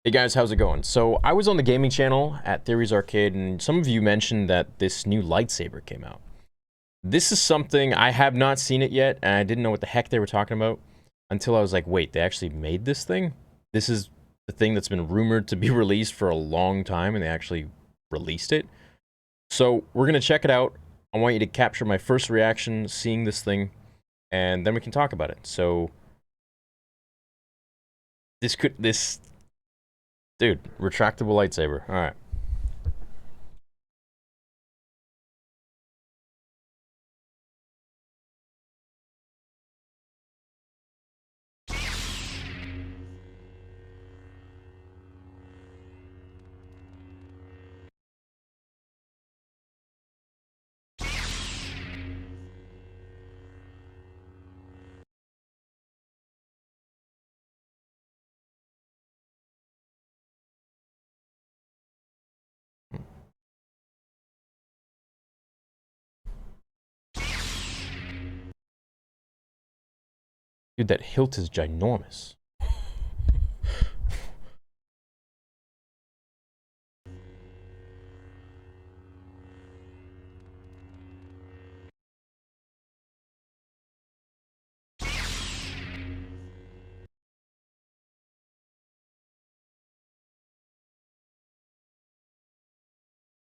Hey guys, how's it going? So I was on the gaming channel at Theories Arcade, and some of you mentioned that this new lightsaber came out. This is something I have not seen it yet, and I didn't know what the heck they were talking about until I was like, wait, they actually made this thing? This is the thing that's been rumored to be released for a long time, and they actually released it. So we're gonna check it out. I want you to capture my first reaction seeing this thing, and then we can talk about it. So this dude, retractable lightsaber. All right. Dude, that hilt is ginormous.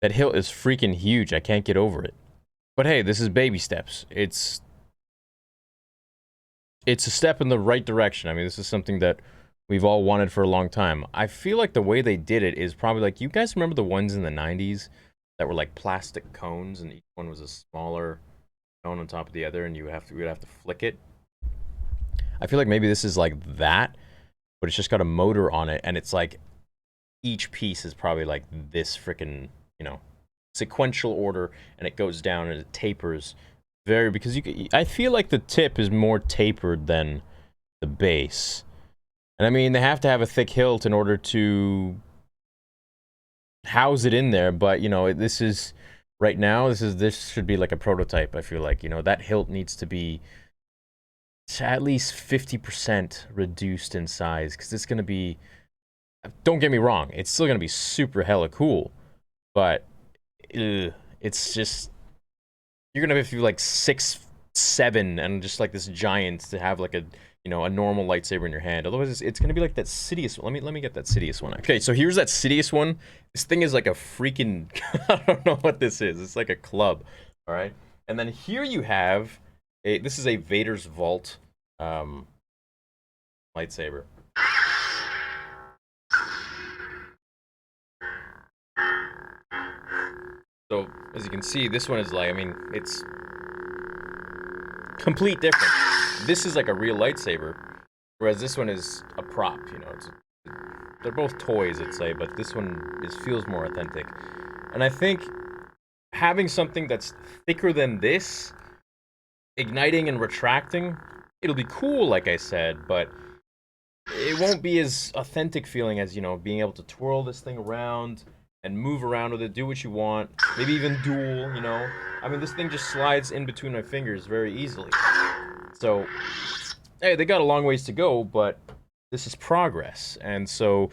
That hilt is freaking huge. I can't get over it. But hey, this is baby steps. It's a step in the right direction. I mean, this is something that we've all wanted for a long time. I feel like the way they did it is probably like, you guys remember the ones in the 90s that were like plastic cones and each one was a smaller cone on top of the other and you would have to flick it. I feel like maybe this is like that, but it's just got a motor on it and it's like each piece is probably like this freaking, you know, sequential order, and it goes down and it tapers very, because I feel like the tip is more tapered than the base. And I mean, they have to have a thick hilt in order to house it in there, but you know, this is right now, this should be like a prototype. I feel like, you know, that hilt needs to be at least 50% reduced in size, because it's going to be, don't get me wrong, it's still going to be super hella cool, but it's just, you're gonna have to be like 6'7" and just like this giant to have like a, you know, a normal lightsaber in your hand. Otherwise, it's gonna be like that Sidious one. Let me get that Sidious one. Okay, so here's that Sidious one. This thing is like a freaking I don't know what this is. It's like a club. All right, and then here you have this is a Vader's Vault lightsaber. So, as you can see, this one is like, I mean, it's complete different. This is like a real lightsaber, whereas this one is a prop, you know. They're both toys, I'd say, but this one feels more authentic. And I think having something that's thicker than this, igniting and retracting, it'll be cool, like I said, but it won't be as authentic feeling as, you know, being able to twirl this thing around and move around with it, do what you want, maybe even duel, you know. I mean, this thing just slides in between my fingers very easily. So, hey, they got a long ways to go, but this is progress. And so,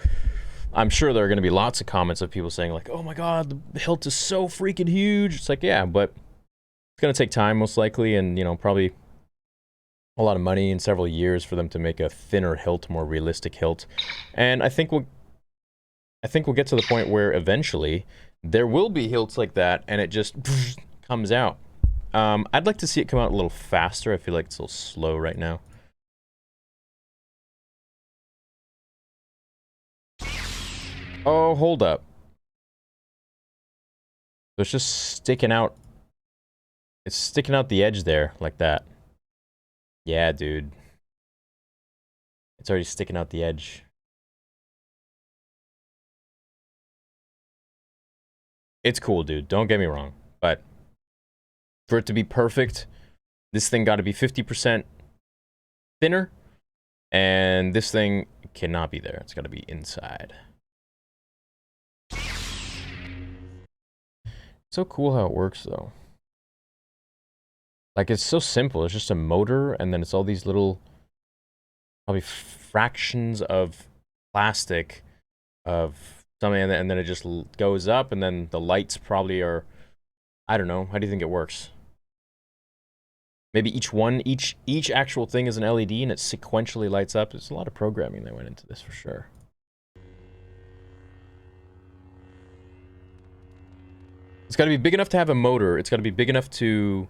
I'm sure there are going to be lots of comments of people saying like, oh my god, the hilt is so freaking huge. It's like, yeah, but it's going to take time most likely, and, you know, probably a lot of money and several years for them to make a thinner hilt, more realistic hilt. And I think we'll get to the point where eventually there will be hilts like that, and it just comes out. I'd like to see it come out a little faster. I feel like it's a little slow right now. Oh, hold up. It's just sticking out. It's sticking out the edge there, like that. Yeah, dude. It's already sticking out the edge. It's cool, dude. Don't get me wrong. But for it to be perfect, this thing got to be 50% thinner. And this thing cannot be there. It's got to be inside. So cool how it works, though. Like, it's so simple. It's just a motor, and then it's all these little, probably fractions of plastic of something, and then it just goes up, and then the lights probably are, I don't know. How do you think it works? Maybe each actual thing is an LED and it sequentially lights up. There's a lot of programming that went into this for sure. It's got to be big enough to have a motor. It's got to be big enough to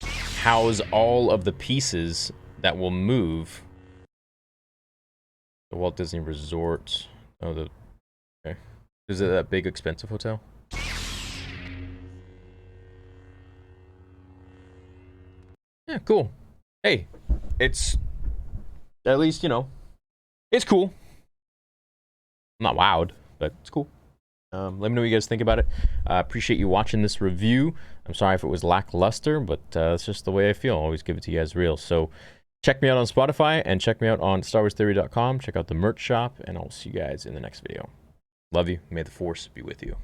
house all of the pieces that will move. The Walt Disney Resort. Oh, okay. Is it that big expensive hotel? Yeah, cool. Hey, it's at least, you know, it's cool. I'm not wowed, but it's cool. Let me know what you guys think about it. Appreciate you watching this review. I'm sorry if it was lackluster, but it's just the way I feel. I always give it to you guys real. So check me out on Spotify and check me out on StarWarsTheory.com. Check out the merch shop, and I'll see you guys in the next video. Love you. May the Force be with you.